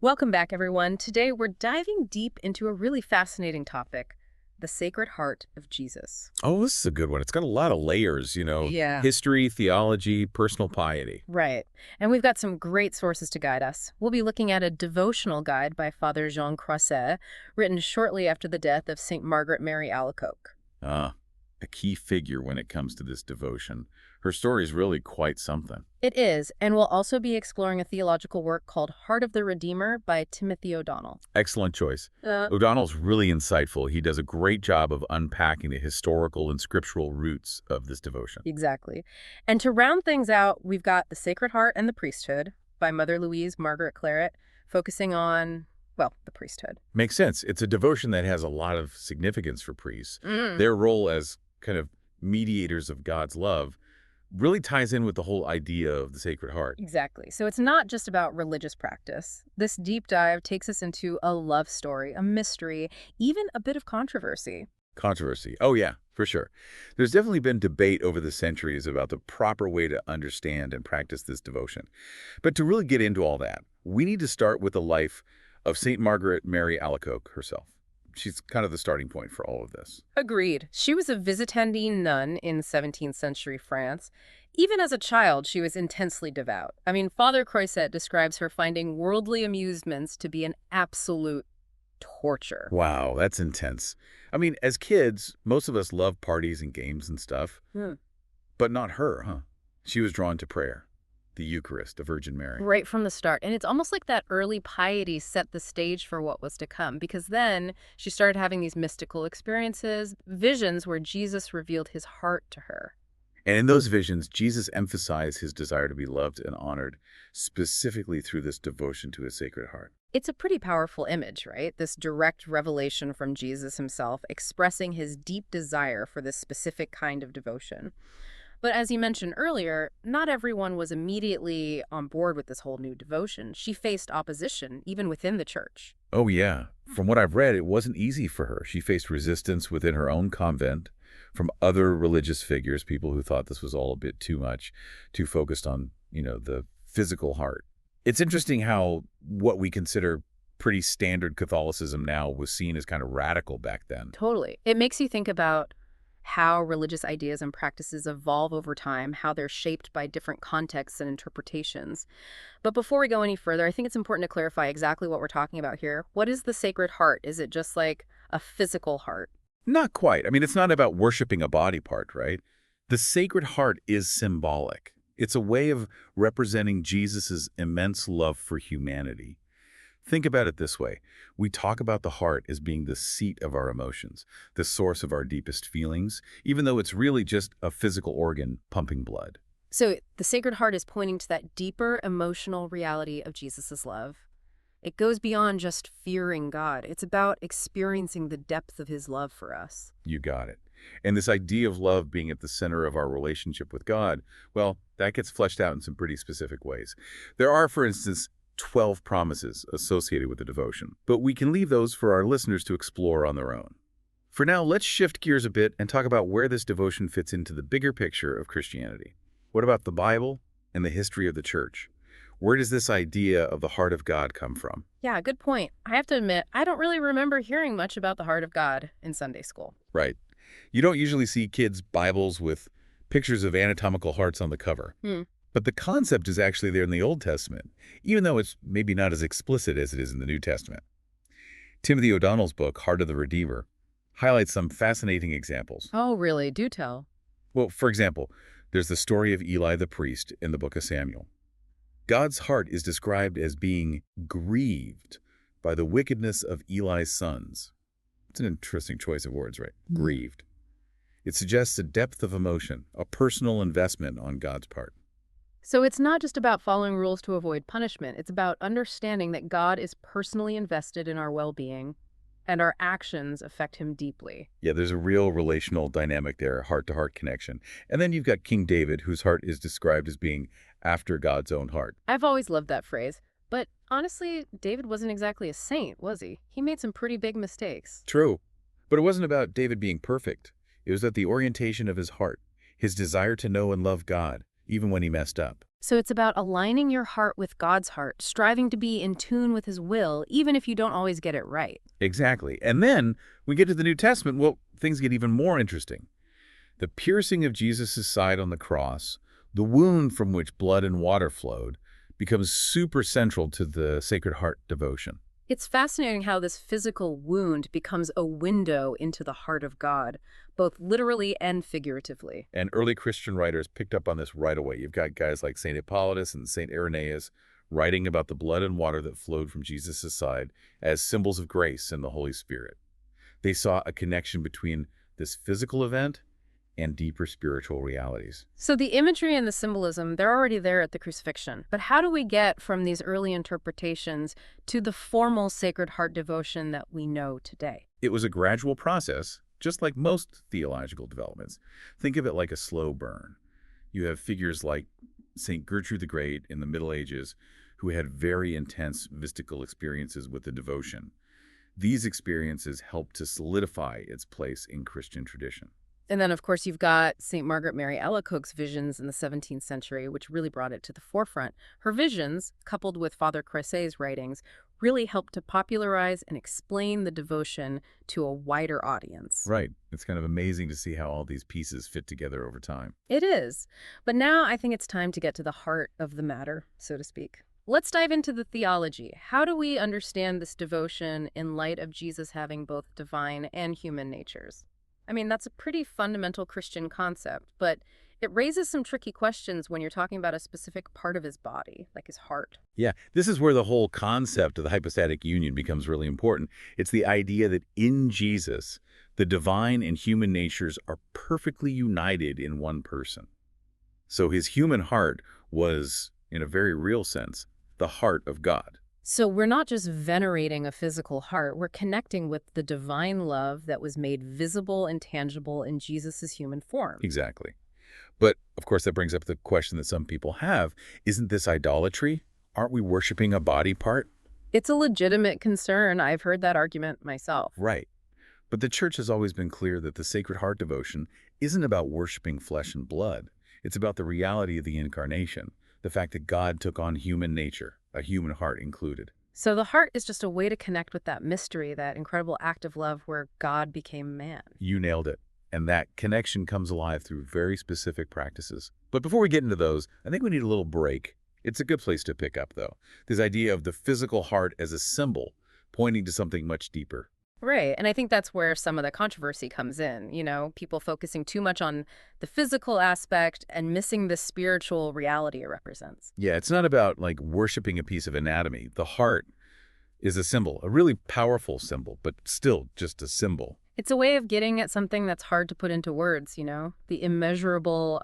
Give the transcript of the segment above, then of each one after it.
Welcome back, everyone. Today we're diving deep into a really fascinating topic, the Sacred Heart of Jesus. Oh, this is a good one. It's got a lot of layers, Yeah. history, theology, personal piety. Right. And we've got some great sources to guide us. We'll be looking at a devotional guide by Father Croiset, written shortly after the death of St. Margaret Mary Alacoque. Ah, a key figure when it comes to this devotion. Her story is really quite something. It is, and we'll also be exploring a theological work called Heart of the Redeemer by Timothy O'Donnell. Excellent choice. O'Donnell's really insightful. He does a great job of unpacking the historical and scriptural roots of this devotion. Exactly. And to round things out, we've got The Sacred Heart and the Priesthood by Mother Louise Margaret Claret, focusing on, well, the priesthood. Makes sense. It's a devotion that has a lot of significance for priests. Mm. Their role as kind of mediators of God's love really ties in with the whole idea of the Sacred Heart. Exactly. So it's not just about religious practice. This deep dive takes us into a love story, a mystery, even a bit of controversy. Controversy. Oh, yeah, for sure. There's definitely been debate over the centuries about the proper way to understand and practice this devotion. But to really get into all that, we need to start with the life of St. Margaret Mary Alacoque herself. She's kind of the starting point for all of this. Agreed. She was a visiting nun in 17th century France. Even as a child, she was intensely devout. I mean, Father Croiset describes her finding worldly amusements to be an absolute torture. Wow, that's intense. I mean, as kids, most of us love parties and games and stuff, Hmm. but not her, huh? She was drawn to prayer, the Eucharist, the Virgin Mary. Right from the start. And it's almost like that early piety set the stage for what was to come, because then she started having these mystical experiences, visions where Jesus revealed his heart to her. And in those visions, Jesus emphasized his desire to be loved and honored, specifically through this devotion to his Sacred Heart. It's a pretty powerful image, right? This direct revelation from Jesus himself expressing his deep desire for this specific kind of devotion. But as you mentioned earlier, not everyone was immediately on board with this whole new devotion. She faced opposition, even within the church. Oh, yeah. From what I've read, it wasn't easy for her. She faced resistance within her own convent, from other religious figures, people who thought this was all a bit too much, too focused on, the physical heart. It's interesting how what we consider pretty standard Catholicism now was seen as kind of radical back then. Totally. It makes you think about how religious ideas and practices evolve over time, how they're shaped by different contexts and interpretations. But before we go any further, I think it's important to clarify exactly what we're talking about here. What is the Sacred Heart? Is it just like a physical heart? Not quite. I mean, it's not about worshiping a body part, right? The Sacred Heart is symbolic. It's a way of representing Jesus's immense love for humanity. Think about it this way. We talk about the heart as being the seat of our emotions, the source of our deepest feelings, even though it's really just a physical organ pumping blood. So the Sacred Heart is pointing to that deeper emotional reality of Jesus's love. It goes beyond just fearing God. It's about experiencing the depth of his love for us. You got it. And this idea of love being at the center of our relationship with God, well, that gets fleshed out in some pretty specific ways. There are, for instance, 12 promises associated with the devotion, but we can leave those for our listeners to explore on their own. For now, let's shift gears a bit and talk about where this devotion fits into the bigger picture of Christianity. What about the Bible and the history of the Church? Where does this idea of the heart of God come from? Yeah, good point. I have to admit, I don't really remember hearing much about the heart of God in Sunday school. Right. You don't usually see kids' Bibles with pictures of anatomical hearts on the cover. But the concept is actually there in the Old Testament, even though it's maybe not as explicit as it is in the New Testament. Timothy O'Donnell's book, Heart of the Redeemer, highlights some fascinating examples. Oh, really? Do tell. Well, for example, there's the story of Eli the priest in the book of Samuel. God's heart is described as being grieved by the wickedness of Eli's sons. It's an interesting choice of words, right? Grieved. It suggests a depth of emotion, a personal investment on God's part. So it's not just about following rules to avoid punishment. It's about understanding that God is personally invested in our well-being and our actions affect him deeply. Yeah, there's a real relational dynamic there, heart-to-heart connection. And then you've got King David, whose heart is described as being after God's own heart. I've always loved that phrase. But honestly, David wasn't exactly a saint, was he? He made some pretty big mistakes. True. But it wasn't about David being perfect. It was that the orientation of his heart, his desire to know and love God, even when he messed up. So it's about aligning your heart with God's heart, striving to be in tune with his will, even if you don't always get it right. Exactly. And then we get to the New Testament, well, things get even more interesting. The piercing of Jesus' side on the cross, the wound from which blood and water flowed, becomes super central to the Sacred Heart devotion. It's fascinating how this physical wound becomes a window into the heart of God, both literally and figuratively. And early Christian writers picked up on this right away. You've got guys like St. Hippolytus and St. Irenaeus writing about the blood and water that flowed from Jesus' side as symbols of grace and the Holy Spirit. They saw a connection between this physical event and deeper spiritual realities. So the imagery and the symbolism, they're already there at the crucifixion. But how do we get from these early interpretations to the formal Sacred Heart devotion that we know today? It was a gradual process, just like most theological developments. Think of it like a slow burn. You have figures like St. Gertrude the Great in the Middle Ages who had very intense mystical experiences with the devotion. These experiences helped to solidify its place in Christian tradition. And then, of course, you've got St. Margaret Mary Alacoque's visions in the 17th century, which really brought it to the forefront. Her visions, coupled with Father Croiset's writings, really helped to popularize and explain the devotion to a wider audience. Right. It's kind of amazing to see how all these pieces fit together over time. It is. But now I think it's time to get to the heart of the matter, so to speak. Let's dive into the theology. How do we understand this devotion in light of Jesus having both divine and human natures? I mean, that's a pretty fundamental Christian concept, but it raises some tricky questions when you're talking about a specific part of his body, like his heart. Yeah, this is where the whole concept of the hypostatic union becomes really important. It's the idea that in Jesus, the divine and human natures are perfectly united in one person. So his human heart was, in a very real sense, the heart of God. So we're not just venerating a physical heart, we're connecting with the divine love that was made visible and tangible in Jesus' human form. Exactly. But, of course, that brings up the question that some people have. Isn't this idolatry? Aren't we worshiping a body part? It's a legitimate concern. I've heard that argument myself. Right. But the Church has always been clear that the Sacred Heart devotion isn't about worshiping flesh and blood. It's about the reality of the Incarnation, the fact that God took on human nature, a human heart included. So the heart is just a way to connect with that mystery, that incredible act of love where God became man. You nailed it. And that connection comes alive through very specific practices. But before we get into those, I think we need a little break. It's a good place to pick up, though. This idea of the physical heart as a symbol, pointing to something much deeper. Right. And I think that's where some of the controversy comes in, people focusing too much on the physical aspect and missing the spiritual reality it represents. Yeah, it's not about, like, worshiping a piece of anatomy. The heart is a symbol, a really powerful symbol, but still just a symbol. It's a way of getting at something that's hard to put into words, the immeasurable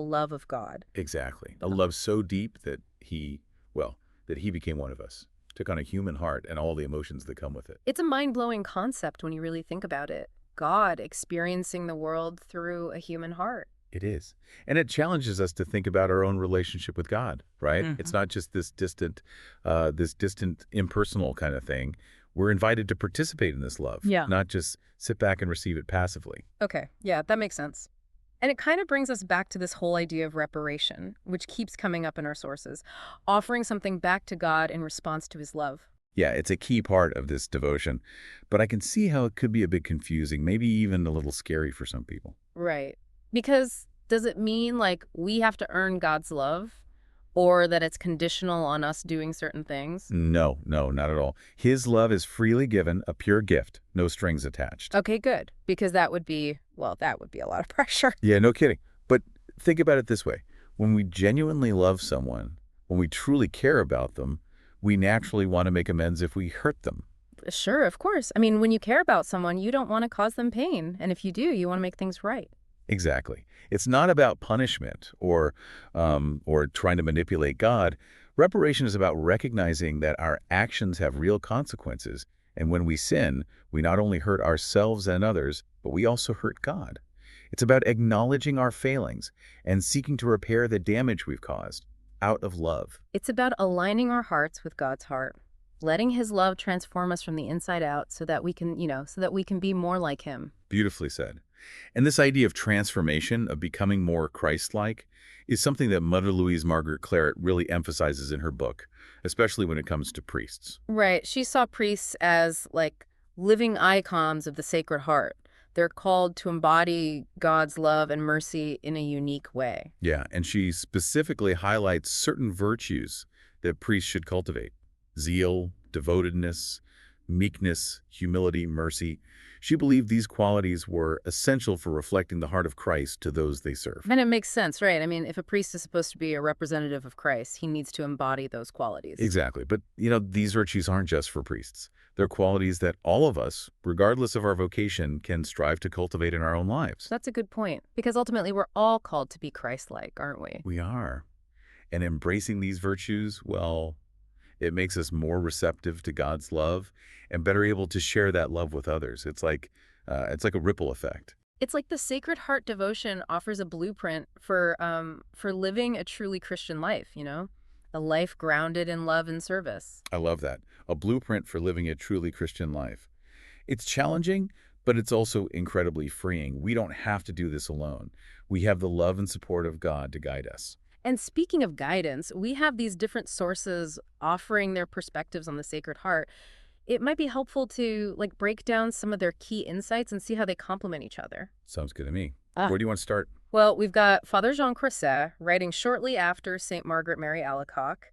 love of God. Exactly. A love so deep that he became one of us, took on a human heart and all the emotions that come with it. It's a mind-blowing concept when you really think about it. God experiencing the world through a human heart. It is. And it challenges us to think about our own relationship with God, right? Mm-hmm. It's not just this distant, impersonal kind of thing. We're invited to participate in this love, not just sit back and receive it passively. Okay, yeah, that makes sense. And it kind of brings us back to this whole idea of reparation, which keeps coming up in our sources, offering something back to God in response to his love. Yeah, it's a key part of this devotion, but I can see how it could be a bit confusing, maybe even a little scary for some people. Right. Because does it mean like we have to earn God's love? Or that it's conditional on us doing certain things? No, not at all. His love is freely given, a pure gift, no strings attached. Okay, good. Because that would be a lot of pressure. Yeah, no kidding. But think about it this way. When we genuinely love someone, when we truly care about them, we naturally want to make amends if we hurt them. Sure, of course. I mean, when you care about someone, you don't want to cause them pain. And if you do, you want to make things right. Exactly. It's not about punishment or trying to manipulate God. Reparation is about recognizing that our actions have real consequences. And when we sin, we not only hurt ourselves and others, but we also hurt God. It's about acknowledging our failings and seeking to repair the damage we've caused out of love. It's about aligning our hearts with God's heart, letting his love transform us from the inside out so that we can be more like him. Beautifully said. And this idea of transformation, of becoming more Christ-like, is something that Mother Louise Margaret Claret really emphasizes in her book, especially when it comes to priests. Right. She saw priests as like living icons of the Sacred Heart. They're called to embody God's love and mercy in a unique way. Yeah, and she specifically highlights certain virtues that priests should cultivate: zeal, devotedness, meekness, humility, mercy. She believed these qualities were essential for reflecting the heart of Christ to those they serve. And it makes sense, right? I mean, if a priest is supposed to be a representative of Christ, he needs to embody those qualities. Exactly. But, these virtues aren't just for priests. They're qualities that all of us, regardless of our vocation, can strive to cultivate in our own lives. That's a good point, because ultimately we're all called to be Christ-like, aren't we? We are. And embracing these virtues, well, it makes us more receptive to God's love and better able to share that love with others. It's like a ripple effect. It's like the Sacred Heart devotion offers a blueprint for living a truly Christian life, a life grounded in love and service. I love that. A blueprint for living a truly Christian life. It's challenging, but it's also incredibly freeing. We don't have to do this alone. We have the love and support of God to guide us. And speaking of guidance, we have these different sources offering their perspectives on the Sacred Heart. It might be helpful to break down some of their key insights and see how they complement each other. Sounds good to me. Ah. Where do you want to start? Well, we've got Father Jean Croiset writing shortly after St. Margaret Mary Alacoque.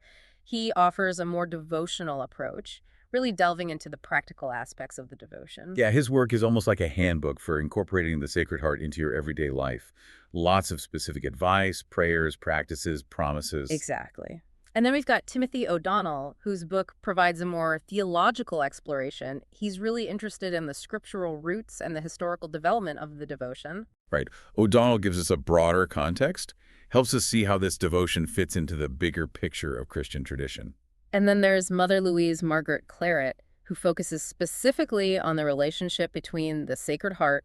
He offers a more devotional approach, really delving into the practical aspects of the devotion. Yeah, his work is almost like a handbook for incorporating the Sacred Heart into your everyday life. Lots of specific advice, prayers, practices, promises. Exactly. And then we've got Timothy O'Donnell, whose book provides a more theological exploration. He's really interested in the scriptural roots and the historical development of the devotion. Right. O'Donnell gives us a broader context, helps us see how this devotion fits into the bigger picture of Christian tradition. And then there's Mother Louise Margaret Claret, who focuses specifically on the relationship between the Sacred Heart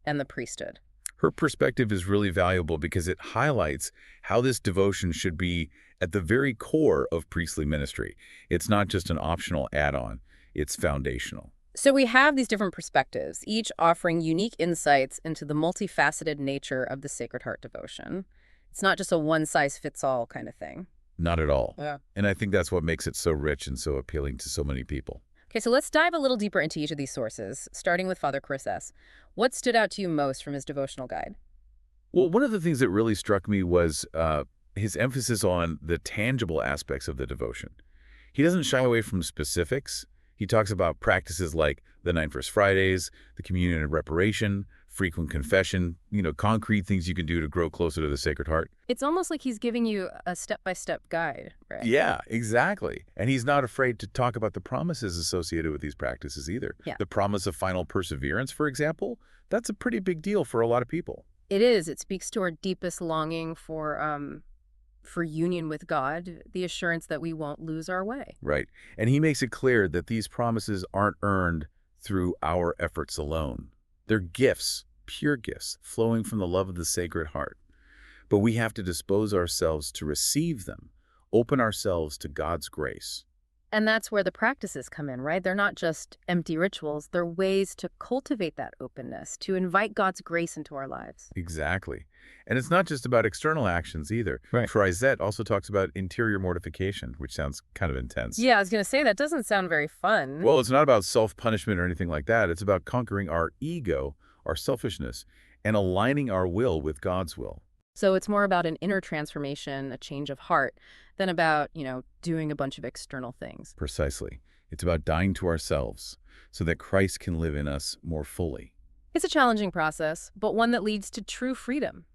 and the priesthood. Her perspective is really valuable because it highlights how this devotion should be at the very core of priestly ministry. It's not just an optional add-on, it's foundational. So we have these different perspectives, each offering unique insights into the multifaceted nature of the Sacred Heart devotion. It's not just a one-size-fits-all kind of thing. Not at all. Yeah. And I think that's what makes it so rich and so appealing to so many people. Okay, so let's dive a little deeper into each of these sources, starting with Father Croiset. What stood out to you most from his devotional guide? Well, one of the things that really struck me was his emphasis on the tangible aspects of the devotion. He doesn't shy away from specifics. He talks about practices like the 9 First Fridays, the communion and reparation, frequent confession, concrete things you can do to grow closer to the Sacred Heart. It's almost like he's giving you a step-by-step guide, right? Yeah, exactly. And he's not afraid to talk about the promises associated with these practices either. Yeah. The promise of final perseverance, for example, that's a pretty big deal for a lot of people. It is. It speaks to our deepest longing for union with God, the assurance that we won't lose our way. Right. And he makes it clear that these promises aren't earned through our efforts alone. They're gifts, pure gifts, flowing from the love of the Sacred Heart. But we have to dispose ourselves to receive them, open ourselves to God's grace. And that's where the practices come in, right? They're not just empty rituals. They're ways to cultivate that openness, to invite God's grace into our lives. Exactly. And it's not just about external actions either. Right. Croiset also talks about interior mortification, which sounds kind of intense. Yeah, I was going to say, that doesn't sound very fun. Well, it's not about self-punishment or anything like that. It's about conquering our ego, our selfishness, and aligning our will with God's will. So it's more about an inner transformation, a change of heart, than about, doing a bunch of external things. Precisely. It's about dying to ourselves so that Christ can live in us more fully. It's a challenging process, but one that leads to true freedom,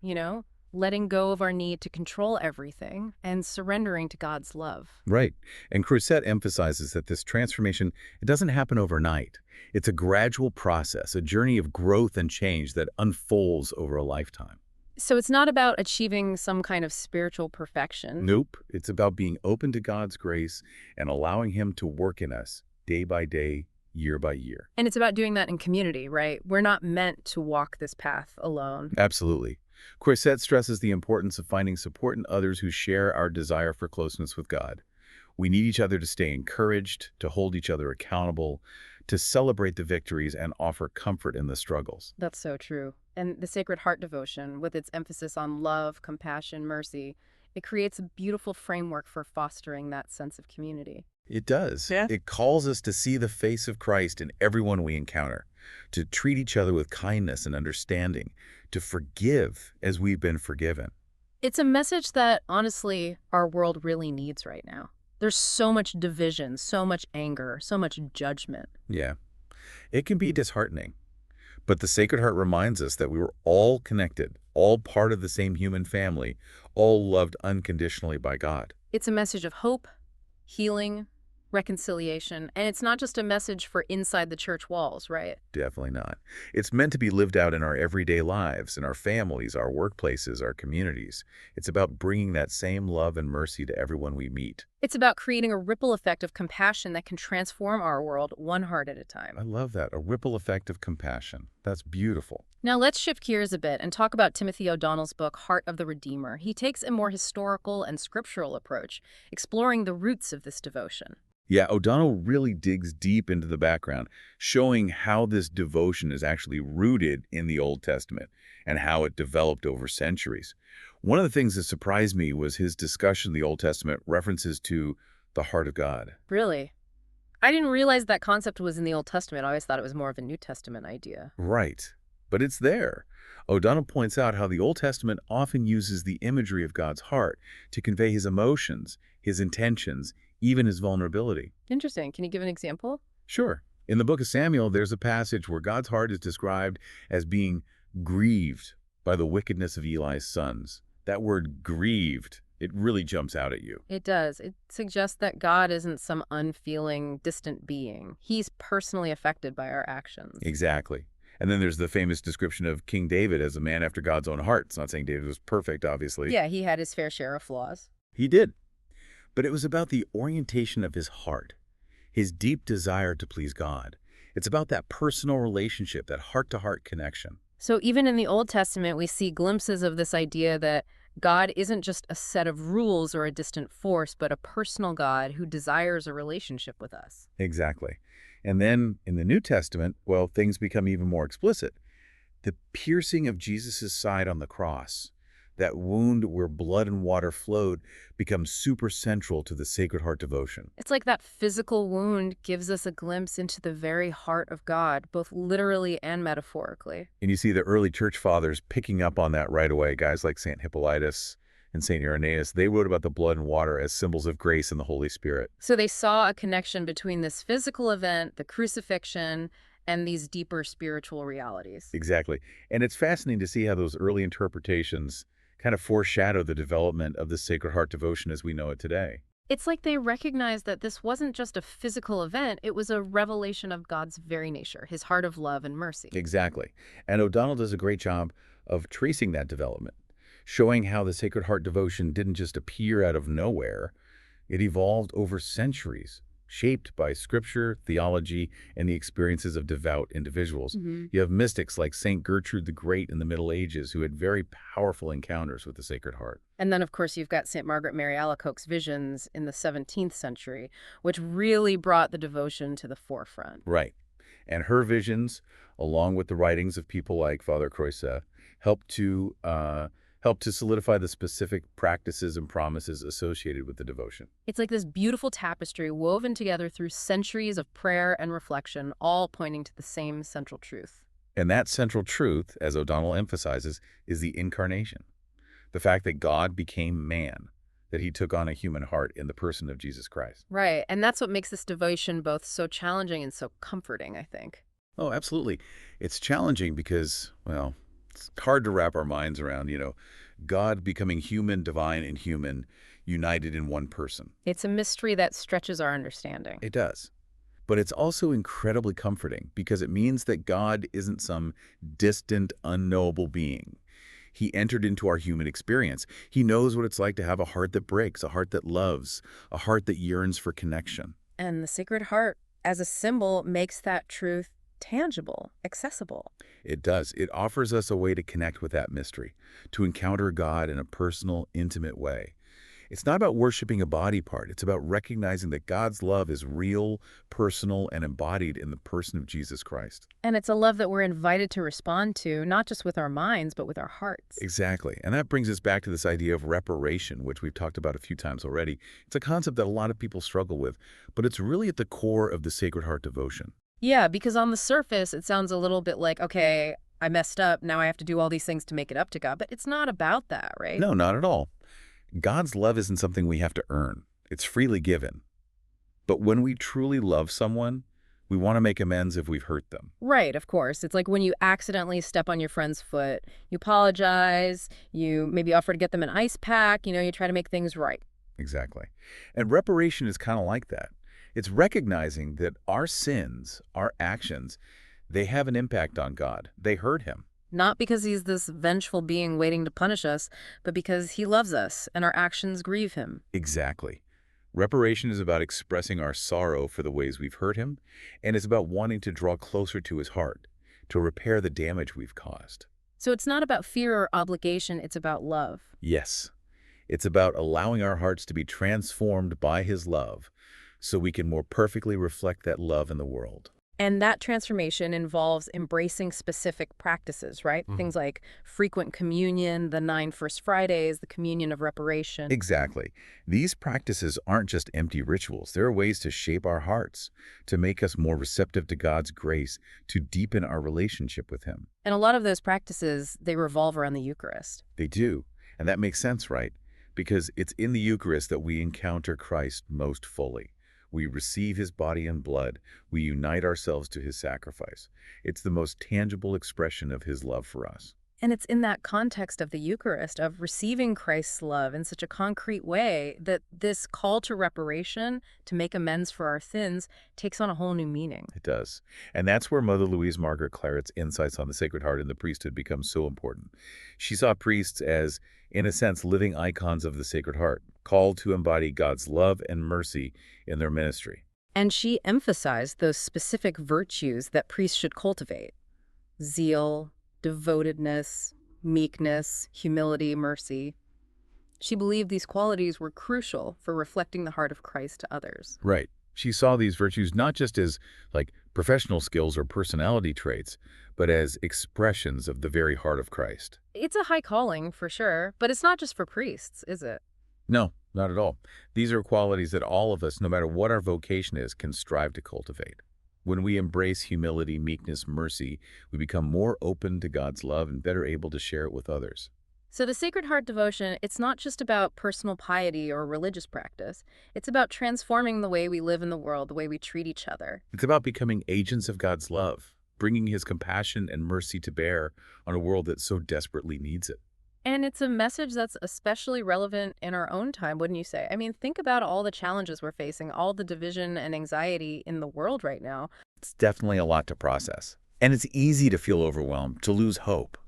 letting go of our need to control everything and surrendering to God's love. Right. And Croiset emphasizes that this transformation, it doesn't happen overnight. It's a gradual process, a journey of growth and change that unfolds over a lifetime. So it's not about achieving some kind of spiritual perfection. Nope. It's about being open to God's grace and allowing him to work in us day by day, year by year. And it's about doing that in community, right? We're not meant to walk this path alone. Absolutely. Croiset stresses the importance of finding support in others who share our desire for closeness with God. We need each other to stay encouraged, to hold each other accountable, to celebrate the victories and offer comfort in the struggles. That's so true. And the Sacred Heart devotion, with its emphasis on love, compassion, mercy, it creates a beautiful framework for fostering that sense of community. It does. Yeah. It calls us to see the face of Christ in everyone we encounter, to treat each other with kindness and understanding, to forgive as we've been forgiven. It's a message that, honestly, our world really needs right now. There's so much division, so much anger, so much judgment. Yeah, it can be disheartening. But the Sacred Heart reminds us that we were all connected, all part of the same human family, all loved unconditionally by God. It's a message of hope, healing, reconciliation, and it's not just a message for inside the church walls, right? Definitely not. It's meant to be lived out in our everyday lives, in our families, our workplaces, our communities. It's about bringing that same love and mercy to everyone we meet. It's about creating a ripple effect of compassion that can transform our world one heart at a time. I love that, a ripple effect of compassion. That's beautiful. Now let's shift gears a bit and talk about Timothy O'Donnell's book, Heart of the Redeemer. He takes a more historical and scriptural approach, exploring the roots of this devotion. Yeah, O'Donnell really digs deep into the background, showing how this devotion is actually rooted in the Old Testament and how it developed over centuries. One of the things that surprised me was his discussion of the Old Testament references to the heart of God. Really? I didn't realize that concept was in the Old Testament. I always thought it was more of a New Testament idea. Right, but it's there. O'Donnell points out how the Old Testament often uses the imagery of God's heart to convey his emotions, his intentions, even his vulnerability. Interesting. Can you give an example? Sure. In the book of Samuel, there's a passage where God's heart is described as being grieved by the wickedness of Eli's sons. That word grieved, it really jumps out at you. It does. It suggests that God isn't some unfeeling, distant being. He's personally affected by our actions. Exactly. And then there's the famous description of King David as a man after God's own heart. It's not saying David was perfect, obviously. Yeah, he had his fair share of flaws. He did. But it was about the orientation of his heart, his deep desire to please God. It's about that personal relationship, that heart-to-heart connection. So even in the Old Testament, we see glimpses of this idea that God isn't just a set of rules or a distant force, but a personal God who desires a relationship with us. Exactly. And then in the New Testament, well, things become even more explicit. The piercing of Jesus' side on the cross, that wound where blood and water flowed, becomes super central to the Sacred Heart devotion. It's like that physical wound gives us a glimpse into the very heart of God, both literally and metaphorically. And you see the early church fathers picking up on that right away. Guys like St. Hippolytus and St. Irenaeus, they wrote about the blood and water as symbols of grace and the Holy Spirit. So they saw a connection between this physical event, the crucifixion, and these deeper spiritual realities. Exactly. And it's fascinating to see how those early interpretations kind of foreshadow the development of the Sacred Heart devotion as we know it today. It's like they recognized that this wasn't just a physical event, it was a revelation of God's very nature, his heart of love and mercy. Exactly. And O'Donnell does a great job of tracing that development, showing how the Sacred Heart devotion didn't just appear out of nowhere. It evolved over centuries, shaped by scripture, theology, and the experiences of devout individuals. You have mystics like St. Gertrude the Great in the Middle Ages who had very powerful encounters with the Sacred Heart. And then, of course, you've got St. Margaret Mary Alacoque's visions in the 17th century, which really brought the devotion to the forefront. Right. And her visions, along with the writings of people like Father Croiset, helped to solidify the specific practices and promises associated with the devotion. It's like this beautiful tapestry woven together through centuries of prayer and reflection, all pointing to the same central truth. And that central truth, as O'Donnell emphasizes, is the incarnation. The fact that God became man, that he took on a human heart in the person of Jesus Christ. Right, and that's what makes this devotion both so challenging and so comforting, I think. Oh, absolutely. It's challenging because, well, it's hard to wrap our minds around, God becoming human, divine, and human, united in one person. It's a mystery that stretches our understanding. It does. But it's also incredibly comforting because it means that God isn't some distant, unknowable being. He entered into our human experience. He knows what it's like to have a heart that breaks, a heart that loves, a heart that yearns for connection. And the Sacred Heart, as a symbol, makes that truth tangible, accessible. It does. It offers us a way to connect with that mystery, to encounter God in a personal, intimate way. It's not about worshiping a body part. It's about recognizing that God's love is real, personal, and embodied in the person of Jesus Christ. And it's a love that we're invited to respond to, not just with our minds, but with our hearts. Exactly. And that brings us back to this idea of reparation, which we've talked about a few times already. It's a concept that a lot of people struggle with, but it's really at the core of the Sacred Heart devotion. Yeah, because on the surface, it sounds a little bit like, okay, I messed up. Now I have to do all these things to make it up to God. But it's not about that, right? No, not at all. God's love isn't something we have to earn. It's freely given. But when we truly love someone, we want to make amends if we've hurt them. Right, of course. It's like when you accidentally step on your friend's foot, you apologize, you maybe offer to get them an ice pack, you try to make things right. Exactly. And reparation is kind of like that. It's recognizing that our sins, our actions, they have an impact on God. They hurt him. Not because he's this vengeful being waiting to punish us, but because he loves us and our actions grieve him. Exactly. Reparation is about expressing our sorrow for the ways we've hurt him, and it's about wanting to draw closer to his heart, to repair the damage we've caused. So it's not about fear or obligation, it's about love. Yes, it's about allowing our hearts to be transformed by his love so we can more perfectly reflect that love in the world. And that transformation involves embracing specific practices, right? Things like frequent communion, the 9 First Fridays, the communion of reparation. Exactly. These practices aren't just empty rituals. They're ways to shape our hearts, to make us more receptive to God's grace, to deepen our relationship with him. And a lot of those practices, they revolve around the Eucharist. They do. And that makes sense, right? Because it's in the Eucharist that we encounter Christ most fully. We receive his body and blood. We unite ourselves to his sacrifice. It's the most tangible expression of his love for us. And it's in that context of the Eucharist, of receiving Christ's love in such a concrete way, that this call to reparation, to make amends for our sins, takes on a whole new meaning. It does. And that's where Mother Louise Margaret Claret's insights on the Sacred Heart and the priesthood become so important. She saw priests as, in a sense, living icons of the Sacred Heart, called to embody God's love and mercy in their ministry. And she emphasized those specific virtues that priests should cultivate: zeal, devotedness, meekness, humility, mercy. She believed these qualities were crucial for reflecting the heart of Christ to others. Right. She saw these virtues not just as, like, professional skills or personality traits, but as expressions of the very heart of Christ. It's a high calling, for sure, but it's not just for priests, is it? No, not at all. These are qualities that all of us, no matter what our vocation is, can strive to cultivate. When we embrace humility, meekness, mercy, we become more open to God's love and better able to share it with others. So the Sacred Heart devotion, it's not just about personal piety or religious practice. It's about transforming the way we live in the world, the way we treat each other. It's about becoming agents of God's love, bringing his compassion and mercy to bear on a world that so desperately needs it. And it's a message that's especially relevant in our own time, wouldn't you say? I mean, think about all the challenges we're facing, all the division and anxiety in the world right now. It's definitely a lot to process. And it's easy to feel overwhelmed, to lose hope.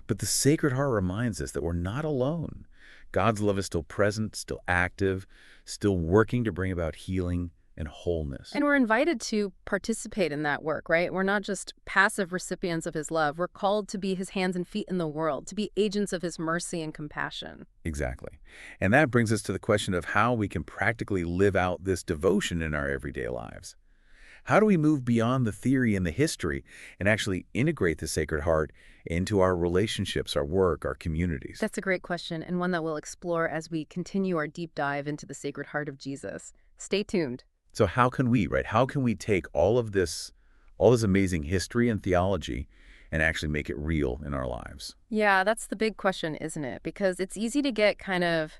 But the Sacred Heart reminds us that we're not alone. God's love is still present, still active, still working to bring about healing and wholeness. And we're invited to participate in that work, right? We're not just passive recipients of his love. We're called to be his hands and feet in the world, to be agents of his mercy and compassion. Exactly. And that brings us to the question of how we can practically live out this devotion in our everyday lives. How do we move beyond the theory and the history and actually integrate the Sacred Heart into our relationships, our work, our communities? That's a great question, and one that we'll explore as we continue our deep dive into the Sacred Heart of Jesus. Stay tuned. So how can we, right? How can we take all this amazing history and theology and actually make it real in our lives? Yeah, that's the big question, isn't it? Because it's easy to get kind of,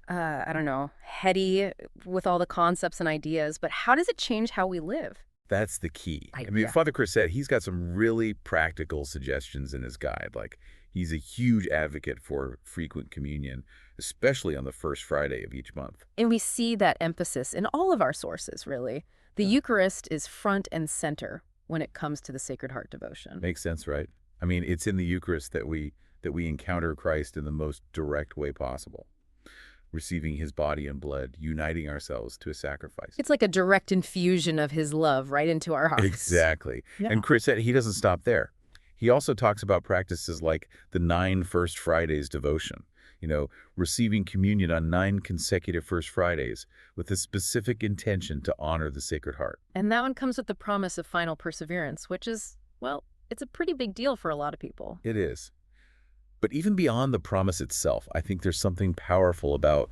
I don't know, heady with all the concepts and ideas, but how does it change how we live? That's the key. Yeah. Father Croiset, he's got some really practical suggestions in his guide. Like, he's a huge advocate for frequent communion, especially on the first Friday of each month. And we see that emphasis in all of our sources, really. The Eucharist is front and center when it comes to the Sacred Heart devotion. Makes sense, right? I mean, it's in the Eucharist that we encounter Christ in the most direct way possible, receiving his body and blood, uniting ourselves to a sacrifice. It's like a direct infusion of his love right into our hearts. Exactly. Yeah. And Croiset, he doesn't stop there. He also talks about practices like the 9 First Fridays devotion. You know, receiving communion on 9 consecutive First Fridays with a specific intention to honor the Sacred Heart. And that one comes with the promise of final perseverance, which is, well, it's a pretty big deal for a lot of people. It is. But even beyond the promise itself, I think there's something powerful about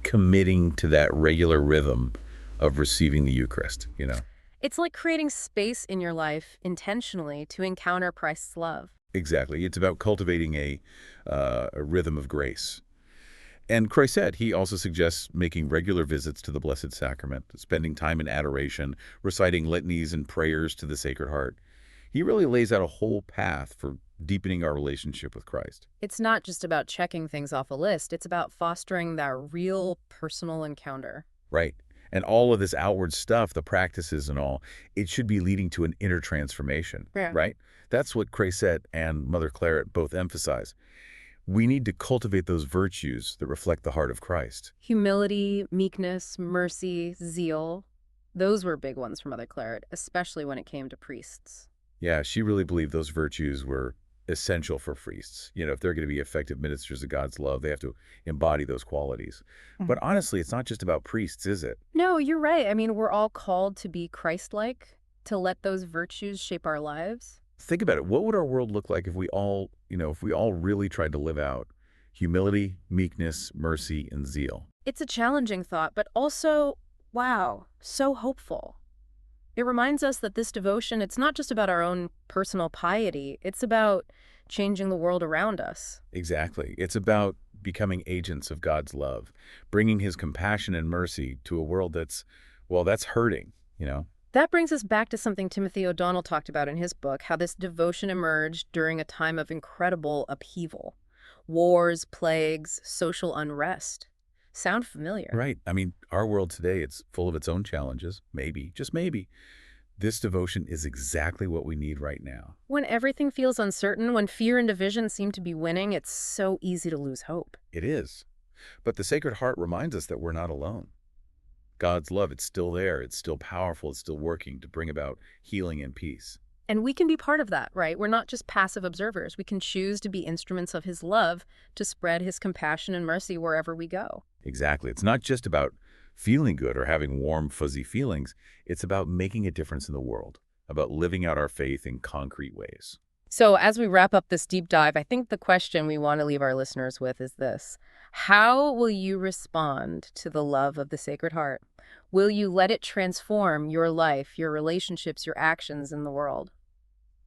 committing to that regular rhythm of receiving the Eucharist. It's like creating space in your life intentionally to encounter Christ's love. Exactly. It's about cultivating a rhythm of grace. And Croiset, he also suggests making regular visits to the Blessed Sacrament, spending time in adoration, reciting litanies and prayers to the Sacred Heart. He really lays out a whole path for deepening our relationship with Christ. It's not just about checking things off a list. It's about fostering that real personal encounter. Right. And all of this outward stuff, the practices and all, it should be leading to an inner transformation, Yeah. right? That's what Croiset and Mother Claret both emphasize. We need to cultivate those virtues that reflect the heart of Christ. Humility, meekness, mercy, zeal. Those were big ones for Mother Claret, especially when it came to priests. Yeah, she really believed those virtues were essential for priests. If they're going to be effective ministers of God's love, they have to embody those qualities. But honestly, it's not just about priests, is it? No, you're right. I mean, we're all called to be Christ-like, to let those virtues shape our lives. Think about it. What would our world look like if we all, if we all really tried to live out humility, meekness, mercy, and zeal? It's a challenging thought, but also, wow, so hopeful. It reminds us that this devotion, it's not just about our own personal piety, it's about changing the world around us. Exactly. It's about becoming agents of God's love, bringing his compassion and mercy to a world that's hurting. That brings us back to something Timothy O'Donnell talked about in his book, how this devotion emerged during a time of incredible upheaval. Wars, plagues, social unrest. Sound familiar? Right. I mean, our world today, it's full of its own challenges. Maybe, just maybe, this devotion is exactly what we need right now. When everything feels uncertain, when fear and division seem to be winning, it's so easy to lose hope. It is. But the Sacred Heart reminds us that we're not alone. God's love, it's still there. It's still powerful. It's still working to bring about healing and peace. And we can be part of that, right? We're not just passive observers. We can choose to be instruments of his love to spread his compassion and mercy wherever we go. Exactly. It's not just about feeling good or having warm, fuzzy feelings. It's about making a difference in the world, about living out our faith in concrete ways. So as we wrap up this deep dive, I think the question we want to leave our listeners with is this. How will you respond to the love of the Sacred Heart? Will you let it transform your life, your relationships, your actions in the world?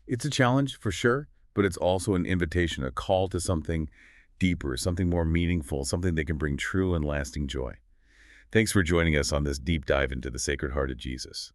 It's a challenge for sure, but it's also an invitation, a call to something deeper, something more meaningful, something that can bring true and lasting joy. Thanks for joining us on this deep dive into the Sacred Heart of Jesus.